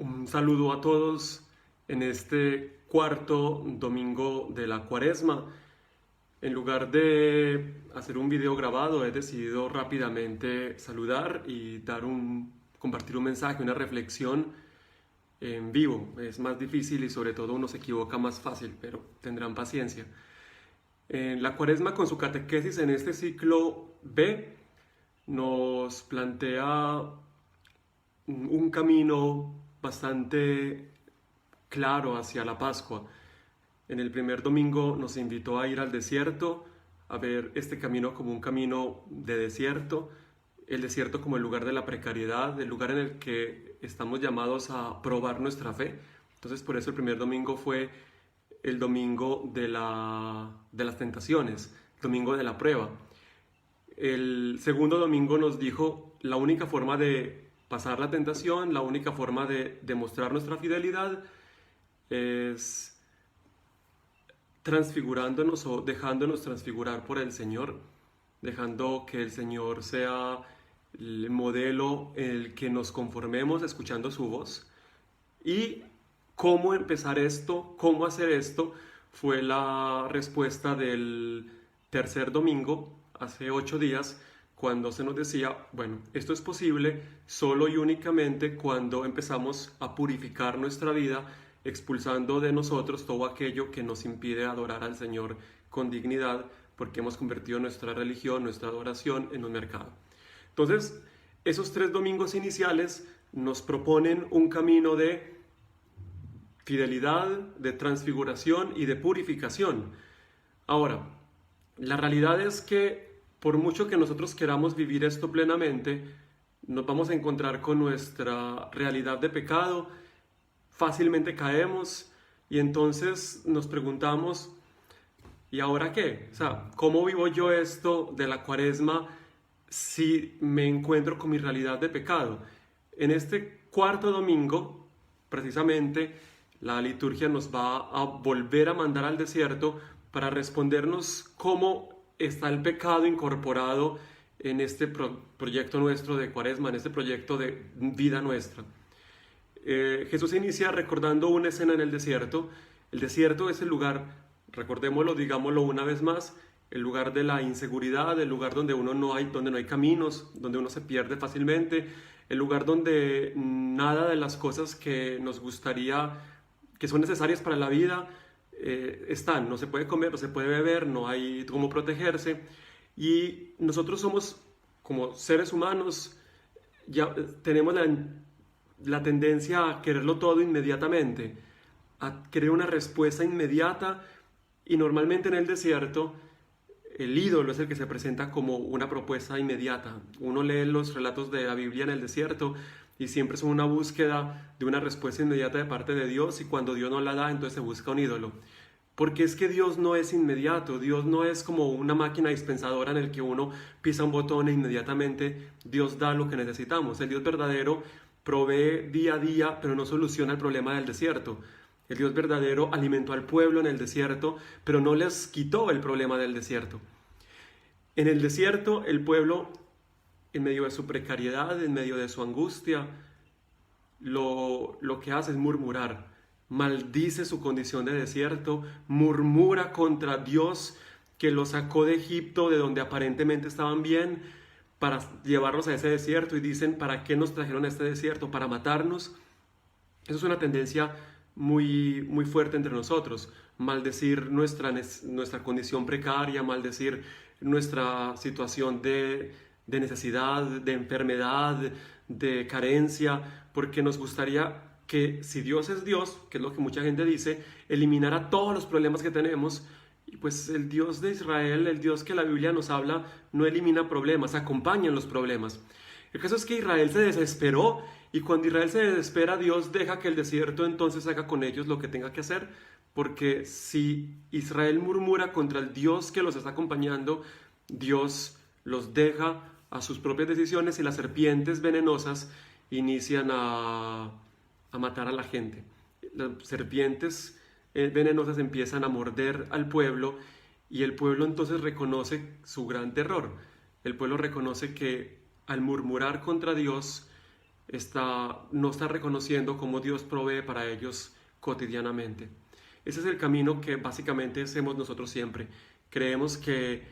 Un saludo a todos en este cuarto domingo de la Cuaresma. En lugar de hacer un video grabado, he decidido rápidamente saludar y compartir un mensaje, una reflexión en vivo. Es más difícil y sobre todo uno se equivoca más fácil, pero tendrán paciencia. En la Cuaresma, con su catequesis en este ciclo B, nos plantea un camino bastante claro hacia la Pascua. En el primer domingo nos invitó a ir al desierto, a ver este camino como un camino de desierto, el desierto como el lugar de la precariedad, el lugar en el que estamos llamados a probar nuestra fe. Entonces por eso el primer domingo fue el domingo de las tentaciones, el domingo de la prueba. El segundo domingo nos dijo la única forma de pasar la tentación, la única forma de demostrar nuestra fidelidad es transfigurándonos o dejándonos transfigurar por el Señor, dejando que el Señor sea el modelo en el que nos conformemos escuchando su voz. Y cómo empezar esto, cómo hacer esto, fue la respuesta del tercer domingo, hace 8 días, cuando se nos decía, bueno, esto es posible solo y únicamente cuando empezamos a purificar nuestra vida, expulsando de nosotros todo aquello que nos impide adorar al Señor con dignidad, porque hemos convertido nuestra religión, nuestra adoración en un mercado. Entonces, esos 3 domingos iniciales nos proponen un camino de fidelidad, de transfiguración y de purificación. Ahora, la realidad es que por mucho que nosotros queramos vivir esto plenamente, nos vamos a encontrar con nuestra realidad de pecado, fácilmente caemos y entonces nos preguntamos, ¿y ahora qué? O sea, ¿cómo vivo yo esto de la Cuaresma si me encuentro con mi realidad de pecado? En este cuarto domingo, precisamente, la liturgia nos va a volver a mandar al desierto para respondernos cómo está el pecado incorporado en este proyecto nuestro de Cuaresma, en este proyecto de vida nuestra. Jesús inicia recordando una escena en el desierto. El desierto es el lugar, recordémoslo, digámoslo una vez más, el lugar de la inseguridad, el lugar donde donde no hay caminos, donde uno se pierde fácilmente, el lugar donde nada de las cosas que nos gustaría, que son necesarias para la vida, están. No se puede comer, no se puede beber, no hay cómo protegerse. Y nosotros somos, como seres humanos, ya tenemos la tendencia a quererlo todo inmediatamente, a querer una respuesta inmediata, y normalmente en el desierto el ídolo es el que se presenta como una propuesta inmediata. Uno lee los relatos de la Biblia en el desierto y siempre es una búsqueda de una respuesta inmediata de parte de Dios, y cuando Dios no la da, entonces se busca un ídolo. Porque es que Dios no es inmediato, Dios no es como una máquina dispensadora en el que uno pisa un botón e inmediatamente Dios da lo que necesitamos. El Dios verdadero provee día a día, pero no soluciona el problema del desierto. El Dios verdadero alimentó al pueblo en el desierto, pero no les quitó el problema del desierto. En el desierto, el pueblo, en medio de su precariedad, en medio de su angustia, lo que hace es murmurar. Maldice su condición de desierto, murmura contra Dios que lo sacó de Egipto, de donde aparentemente estaban bien, para llevarlos a ese desierto, y dicen, ¿para qué nos trajeron a este desierto? ¿Para matarnos? Eso es una tendencia muy, muy fuerte entre nosotros, maldecir nuestra condición precaria, maldecir nuestra situación de necesidad, de enfermedad, de carencia, porque nos gustaría que, si Dios es Dios, que es lo que mucha gente dice, eliminara todos los problemas que tenemos. Y pues el Dios de Israel, el Dios que la Biblia nos habla, no elimina problemas, acompaña en los problemas. El caso es que Israel se desesperó, y cuando Israel se desespera, Dios deja que el desierto entonces haga con ellos lo que tenga que hacer, porque si Israel murmura contra el Dios que los está acompañando, Dios los deja a sus propias decisiones, y las serpientes venenosas inician a matar a la gente. Las serpientes venenosas empiezan a morder al pueblo, y el pueblo entonces reconoce su gran terror. El pueblo reconoce que al murmurar contra Dios, no está reconociendo cómo Dios provee para ellos cotidianamente. Ese es el camino que básicamente hacemos nosotros siempre. Creemos que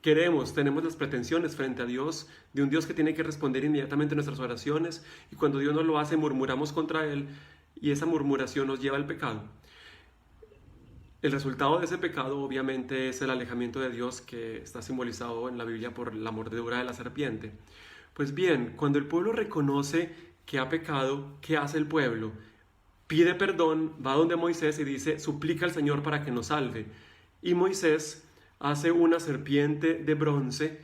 tenemos las pretensiones frente a Dios, de un Dios que tiene que responder inmediatamente a nuestras oraciones, y cuando Dios no lo hace, murmuramos contra Él, y esa murmuración nos lleva al pecado. El resultado de ese pecado obviamente es el alejamiento de Dios, que está simbolizado en la Biblia por la mordedura de la serpiente. Pues bien, cuando el pueblo reconoce que ha pecado, ¿qué hace el pueblo? Pide perdón, va donde Moisés y dice, suplica al Señor para que nos salve. Y Moisés hace una serpiente de bronce,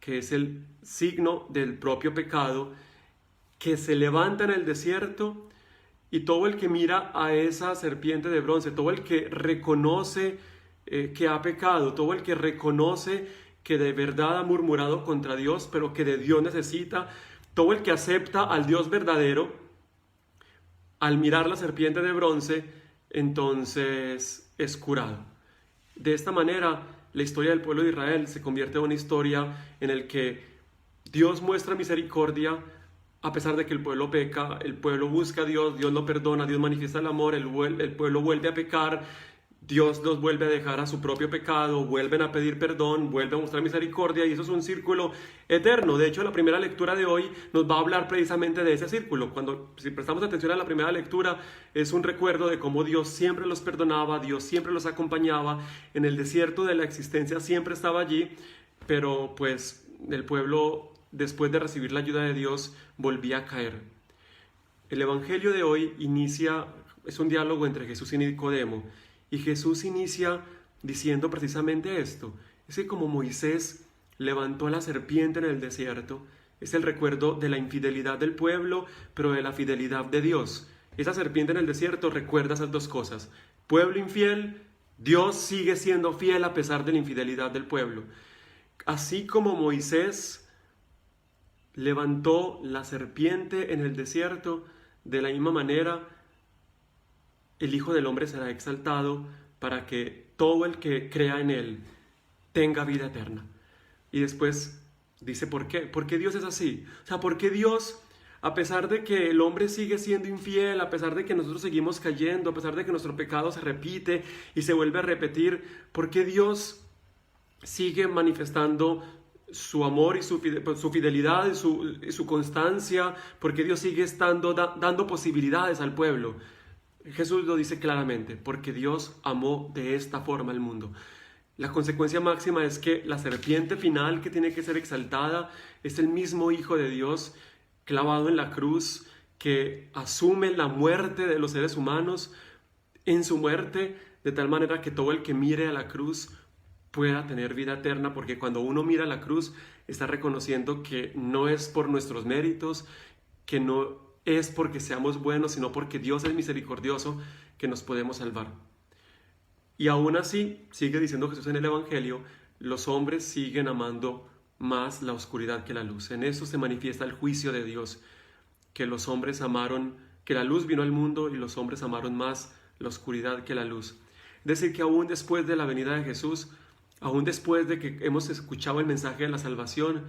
que es el signo del propio pecado, que se levanta en el desierto, y todo el que mira a esa serpiente de bronce, todo el que reconoce que ha pecado, todo el que reconoce que de verdad ha murmurado contra Dios, pero que de Dios necesita, todo el que acepta al Dios verdadero, al mirar la serpiente de bronce, entonces es curado. De esta manera, la historia del pueblo de Israel se convierte en una historia en la que Dios muestra misericordia. A pesar de que el pueblo peca, el pueblo busca a Dios, Dios lo perdona, Dios manifiesta el amor, el pueblo vuelve a pecar, Dios los vuelve a dejar a su propio pecado, vuelven a pedir perdón, vuelve a mostrar misericordia, y eso es un círculo eterno. De hecho, la primera lectura de hoy nos va a hablar precisamente de ese círculo. Si prestamos atención a la primera lectura, es un recuerdo de cómo Dios siempre los perdonaba, Dios siempre los acompañaba, en el desierto de la existencia siempre estaba allí, pero pues el pueblo, después de recibir la ayuda de Dios, volvía a caer. El Evangelio de hoy es un diálogo entre Jesús y Nicodemo, y Jesús inicia diciendo precisamente esto. Es que como Moisés levantó a la serpiente en el desierto, es el recuerdo de la infidelidad del pueblo, pero de la fidelidad de Dios. Esa serpiente en el desierto recuerda esas dos cosas. Pueblo infiel, Dios sigue siendo fiel a pesar de la infidelidad del pueblo. Así como Moisés levantó la serpiente en el desierto, de la misma manera el Hijo del Hombre será exaltado para que todo el que crea en Él tenga vida eterna. Y después dice ¿por qué? Porque Dios es así. O sea, porque Dios, a pesar de que el hombre sigue siendo infiel, a pesar de que nosotros seguimos cayendo, a pesar de que nuestro pecado se repite y se vuelve a repetir, porque Dios sigue manifestando su amor y su fidelidad y su constancia, porque Dios sigue dando posibilidades al pueblo. Jesús lo dice claramente, porque Dios amó de esta forma al mundo. La consecuencia máxima es que la serpiente final que tiene que ser exaltada es el mismo Hijo de Dios clavado en la cruz, que asume la muerte de los seres humanos en su muerte, de tal manera que todo el que mire a la cruz pueda tener vida eterna, porque cuando uno mira a la cruz está reconociendo que no es por nuestros méritos, que no es porque seamos buenos, sino porque Dios es misericordioso, que nos podemos salvar. Y aún así, sigue diciendo Jesús en el Evangelio, los hombres siguen amando más la oscuridad que la luz. En eso se manifiesta el juicio de Dios, que los hombres amaron, que la luz vino al mundo y los hombres amaron más la oscuridad que la luz. Es decir, que aún después de la venida de Jesús, aún después de que hemos escuchado el mensaje de la salvación,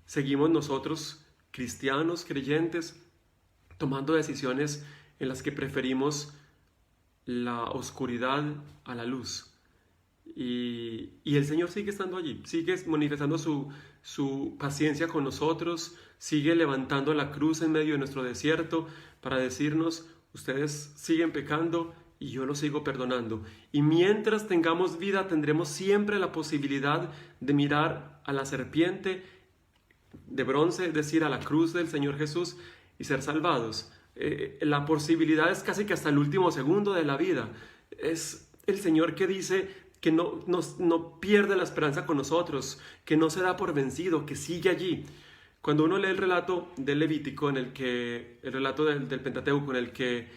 seguimos nosotros, cristianos, creyentes, tomando decisiones en las que preferimos la oscuridad a la luz. Y el Señor sigue estando allí, sigue manifestando su paciencia con nosotros, sigue levantando la cruz en medio de nuestro desierto para decirnos, ustedes siguen pecando y yo los sigo perdonando. Y mientras tengamos vida, tendremos siempre la posibilidad de mirar a la serpiente de bronce, es decir, a la cruz del Señor Jesús, y ser salvados. La posibilidad es casi que hasta el último segundo de la vida. Es el Señor que dice que no pierde la esperanza con nosotros, que no se da por vencido, que sigue allí. Cuando uno lee el relato del Levítico, el relato del Pentateuco, en el que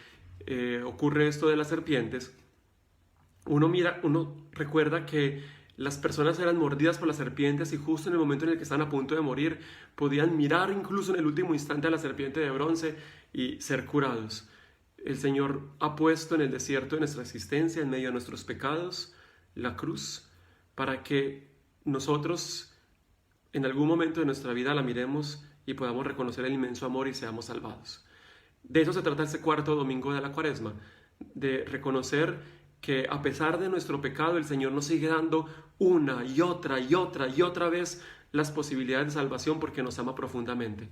ocurre esto de las serpientes, uno recuerda que las personas eran mordidas por las serpientes y justo en el momento en el que están a punto de morir podían mirar incluso en el último instante a la serpiente de bronce y ser curados. El Señor ha puesto en el desierto de nuestra existencia, en medio de nuestros pecados, la cruz, para que nosotros en algún momento de nuestra vida la miremos y podamos reconocer el inmenso amor y seamos salvados. De eso se trata este cuarto domingo de la Cuaresma, de reconocer que a pesar de nuestro pecado, el Señor nos sigue dando una y otra y otra y otra vez las posibilidades de salvación porque nos ama profundamente.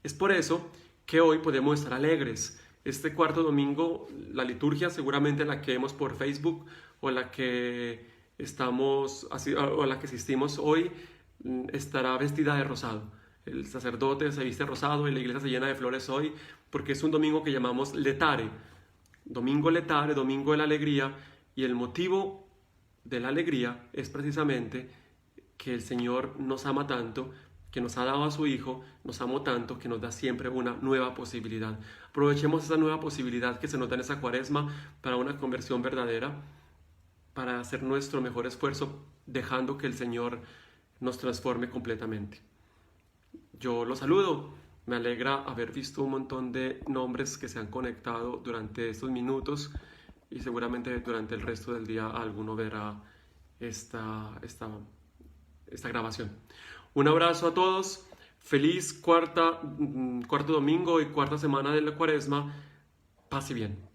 Es por eso que hoy podemos estar alegres. Este cuarto domingo, la liturgia, seguramente la que vemos por Facebook o la que o la que asistimos hoy, estará vestida de rosado. El sacerdote se viste rosado y la iglesia se llena de flores hoy porque es un domingo que llamamos letare. Domingo letare, domingo de la alegría, y el motivo de la alegría es precisamente que el Señor nos ama tanto, que nos ha dado a su Hijo, nos amó tanto que nos da siempre una nueva posibilidad. Aprovechemos esa nueva posibilidad que se nos da en esa Cuaresma para una conversión verdadera, para hacer nuestro mejor esfuerzo, dejando que el Señor nos transforme completamente. Yo los saludo, me alegra haber visto un montón de nombres que se han conectado durante estos minutos y seguramente durante el resto del día alguno verá esta grabación. Un abrazo a todos, feliz cuarto domingo y cuarta semana de la Cuaresma, paz y bien.